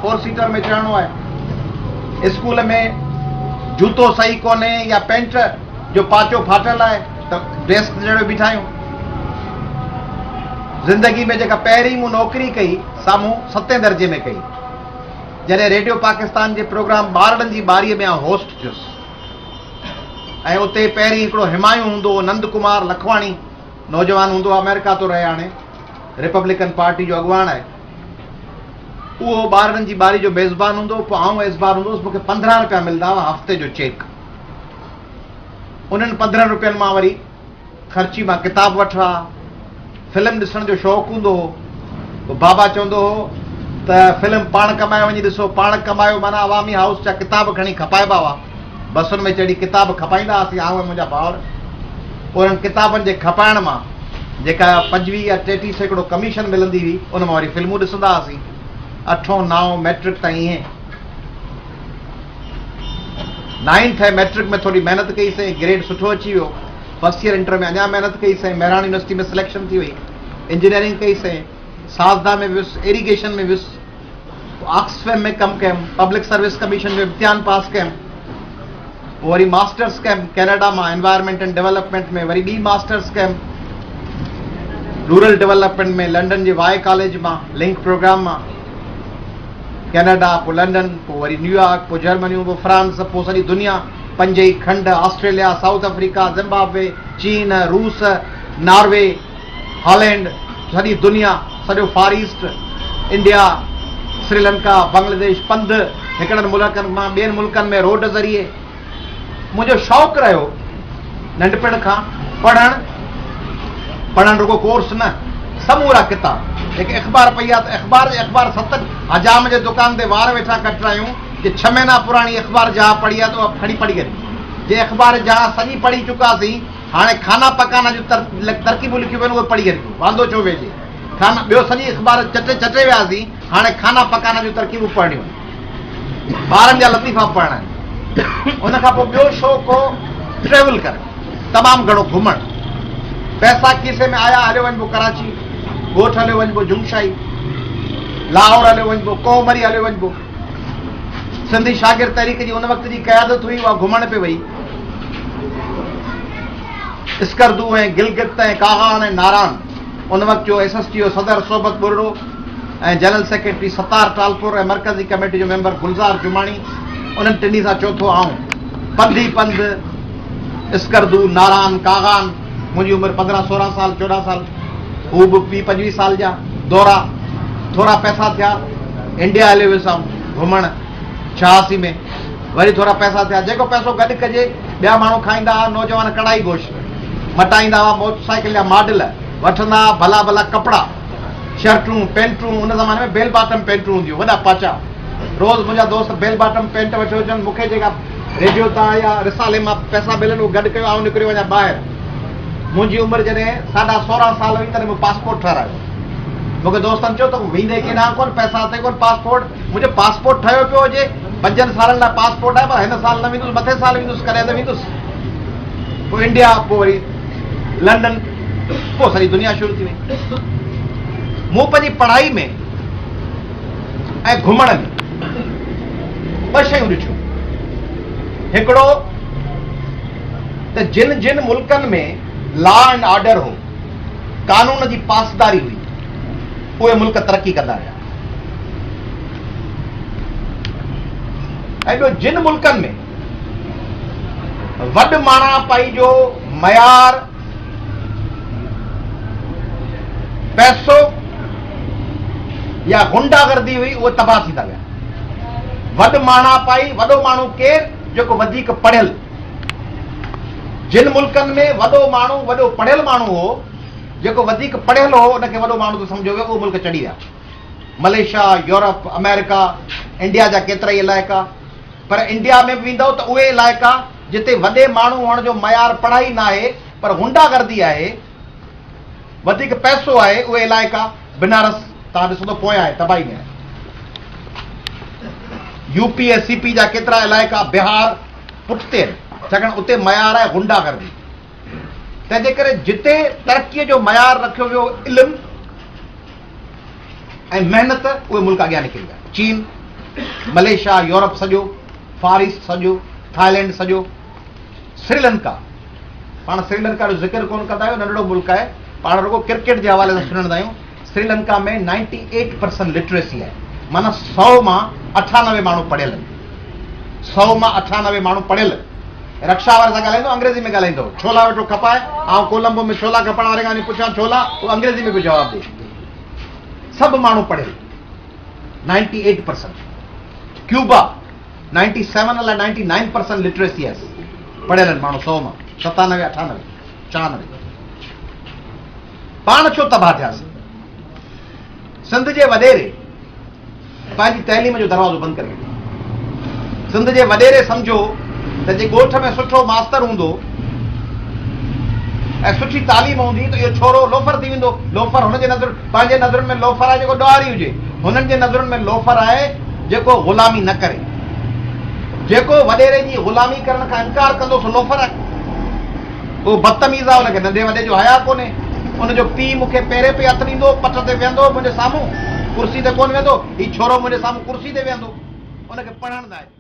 4 seater में चढ़णो आहे, school में जूतो सही कोन्हे या पेंट जो पाचो फाटल आहे त डेस्क जहिड़ो बीठायूं। ज़िंदगी में जेका पहिरीं मूं नौकरी कई साम्हूं 7 दर्जे में कई, जॾहिं रेडियो पाकिस्तान जे प्रोग्राम ॿारनि जी ॿारीअ में होस्ट थियुसि, ऐं उते पहिरीं हिकिड़ो हिमायूं हूंदो हो, नंद कुमार लखवाणी नौजवान हूंदो, अमेरिका तो रहे, हाणे रिपब्लिकन पार्टी जो अॻुवाण आहे। उहो ॿारनि जी ॿारी जो मेज़बान हूंदो, पोइ आउं मेज़बान हूंदो हुउसि। मूंखे 15 रुपया मिलंदा हुआ हफ़्ते जो चेक। उन्हनि 15 रुपयनि मां वरी ख़र्ची मां किताब वठा, फिल्म ॾिसण जो शौक़ु हूंदो हो। पोइ बाबा चवंदो हो त फिल्म पाण कमाए वञी ॾिसो, पाण कमायो माना अवामी हाउस जा किताब खणी खपाइबा हुआ, बसुनि में चढ़ी किताब खपाईंदा हुआसीं आउं ऐं मुंहिंजा भाउर। पोइ उन्हनि किताबनि जे खपाइण मां जेका 25 या 33% कमीशन मिलंदी हुई, उन मां वरी फिल्मूं ॾिसंदा हुआसीं। 8, 9 मैट्रिक ताईं ईअं। 9th ऐं मैट्रिक में थोरी महिनत कईसीं, ग्रेड सुठो अची वियो। फर्स्ट ईयर इंटर में अञा महिनत कईसीं, मेहरान यूनिवर्सिटी में सिलेक्शन थी वई। इंजीनियरिंग कईसीं, साजदा में वियुसि, इरीगेशन में वियुसि, ऑक्सफैम में कमु कयुमि, पब्लिक सर्विस कमीशन में इम्तिहान पास कयुमि। पोइ वरी मास्टर्स कयुमि कैनेडा मां, एनवायरमेंट एंड डेवलपमेंट में, वरी ॿी मास्टर्स कयुमि रूरल डेवलपमेंट में, लंडन जे वाई कॉलेज मां, लिंक प्रोग्राम मां, कैनेडा, पोइ लंडन, पोइ वरी न्यूयॉर्क, पोइ जर्मनी, पोइ फ्रांस, पोइ सॼी दुनिया, 5 ई खंड, ऑस्ट्रेलिया, साउथ अफ्रीका, जिम्बाब्वे, चीन, रूस, नॉर्वे, हॉलैंड, सॼी दुनिया, सॼो फार ईस्ट, इंडिया, श्रीलंका, बांग्लादेश, पंधु हिकिड़नि मुल्कनि मां ॿियनि मुल्कनि में रोड ज़रिए। मुंहिंजो शौक़ु रहियो नंढपण खां पढ़णु रुगो कोर्स न, समूरा किताब। जेके अख़बार पई आहे त अख़बार 7 हजाम जे दुकान ते वार वेठा कटरायूं कि 6 महीना पुराणी अख़बार जहाँ पढ़ी आहे तो खणी पढ़ी करे, जे अख़बार जहाँ सॼी पढ़ी चुकासीं, हाणे खाना पकाना जो तरकीबूं लिखियूं आहिनि उहे पढ़ी करे वांदो छो वेझे। खाना ॿियो सॼी अख़बार चटे वियासीं, हाणे खाना पकाना जूं तरकीबूं पढ़णियूं आहिनि, ॿारनि जा लतीफ़ा पढ़णा आहिनि। उन खां पोइ ॿियो शौक़ु हो ट्रेवल करणु, तमामु घणो घुमणु। पैसा खीसे में आया, हलियो वञिबो कराची, ॻोठ हलियो वञिबो जुमशाई, लाहौर हलियो वञिबो, कोमरी हलियो वञिबो। सिंधी शागिर्द तहरीक जी उन वक़्त जी क़यादत हुई, उहा घुमण पे वई। स्कर्दू ऐं गिलगित ऐं कागान ऐं नारान, उन वक़्त जो SST जो सदर सोबत बुर्रो ऐं जनरल सेक्रेटरी सतार टालपुर ऐं मरकज़ी कमेटी जो मेंबर गुलज़ार जुमाणी, उन्हनि टिनी सां चौथो आऊं पंध ई पंध स्कर्दू, नारान, कागान। मुंहिंजी उमिरि 15-16 साल, 14 साल, हू बि 20-25 साल जा। दौरा, थोरा पैसा थिया, इंडिया हलियो वियुसि घुमणु 86 में, वरी थोरा पैसा थिया। जेको पैसो गॾु कजे, ॿिया माण्हू खाईंदा हुआ, नौजवान कढ़ाई गोश्त मटाईंदा हुआ, मोटरसाइकिल या मॉडल वठंदा, भला भला कपिड़ा, शर्टूं, पेंटूं। उन ज़माने में बेल बॉटम पेंटूं हूंदियूं, वॾा पाचा। रोज़ मुंहिंजा दोस्त बेल बॉटम पेंट वठी अचनि, मूंखे जेका रेडियो तां या रिसाले मां पैसा मिलनि उहो गॾु कयो, ऐं निकिरी वञा ॿाहिरि। मुंहिंजी उमिरि जॾहिं 16.5 साल हुई, तॾहिं मूं पासपोर्ट ठारायो। मूंखे दोस्तनि चयो त वेंदे केॾांहुं कोन, पैसा अथई कोन, पासपोर्ट। मुंहिंजो पासपोर्ट ठहियो पियो हुजे, 5 सालनि लाइ पासपोर्ट आहे, पर हिन साल न वेंदुसि, मथे साल वेंदुसि, कॾहिं त वेंदुसि। पोइ इंडिया, पोइ वरी लंडन, पोइ सॼी दुनिया शुरू थी वई। मूं पंहिंजी पढ़ाई में ऐं घुमण में 2 शयूं ॾिठियूं। हिकिड़ो त जिन मुल्कनि में लॉ एंड ऑर्डर हो, कानून जी पासदारी हुई, उहे मुल्क तरक़ी कंदा रहिया। ऐं ॿियो, जिन मुल्कनि में वॾ माणा पाई जो मयार, पैसो या गुंडागर्दी हुई, उहे तबाह थींदा विया। वॾ माणा पाई, वॾो माण्हू केरु, जेको वधीक पढ़ियल। जिन मुल्कनि में वॾो माण्हू, वॾो पढ़ियल माण्हू हो, जेको वधीक पढ़ियल हो, उनखे वॾो माण्हू त सम्झो वियो, उहो मुल्क चढ़ी विया। मलेशिया, यूरोप, अमेरिका, इंडिया जा केतिरा ई इलाइक़ा। पर इंडिया में बि वेंदव त उहे इलाइक़ा जिते वॾे माण्हू हुअण जो मयार पढ़ाई न आहे, पर गुंडागर्दी आहे, वधीक पैसो आहे, उहे इलाइक़ा। बनारस तव्हां ॾिसो त पोयां आहे, तबाही में आहे। यूपी ऐं CP जा केतिरा इलाइक़ा, बिहार पुठिते आहिनि, छाकाणि उते मयार आहे गुंडागर्दी। तंहिंजे करे जिते तरक़ीअ जो मयार रखियो वियो इल्मु ऐं महिनत, उहे मुल्क अॻियां निकिरी विया। चीन, मलेशिया, यूरोप सॼो, फार ईस्ट सॼो, थाईलैंड सॼो, श्रीलंका। पाण श्रीलंका जो ज़िक्र कोन कंदा आहियूं, नंढड़ो मुल्क आहे, पाण रुगो क्रिकेट जे हवाले सां सुञाणंदा आहियूं। श्रीलंका में 98% लिटरेसी आहे, माना 100 मां 98 माण्हू पढ़ियल आहिनि। 100 मां 98 माण्हू पढ़ियल। रक्षा वारे सां ॻाल्हाईंदो अंग्रेज़ी में ॻाल्हाईंदो, छोला वेठो खपाए, ऐं कोलंबो में छोला खपण वारे खां पुछां छोला, उहो अंग्रेज़ी में बि जवाबु ॾे। सभु माण्हू पढ़ियल, 98%। क्यूबा 97 अलाए 99% लिटरेसी आहे, पढ़ियल आहिनि माण्हू 100 मां 97, 98, 94। पाण छो तबाह थियासीं? सिंध जे वॾेरे पंहिंजी तइलीम जो दरवाज़ो बंदि करे छॾियो। सिंध जे वॾेरे सम्झो त जे ॻोठ में सुठो मास्तर हूंदो ऐं सुठी तालीम हूंदी त इहो छोरो लोफर थी वेंदो। लोफर हुनजे नज़र, पंहिंजे नज़रुनि में लोफर आहे जेको ॾोहारी हुजे, हुननि जे नज़रुनि में लोफर आहे जेको ग़ुलामी न करे। जेको वॾेरे जी ग़ुलामी करण खां इनकार कंदो सो लोफर आहे, उहो बदतमीज़ आहे, हुनखे नंढे वॾे जो हया कोन्हे। उनजो पीउ मूंखे पेरे पे हथु ॾींदो, पट ते वेहंदो मुंहिंजे साम्हूं, कुर्सी ते कोन वेहंदो, हीउ छोरो मुंहिंजे साम्हूं कुर्सी ते वेहंदो, हुनखे पढ़ण न आहे।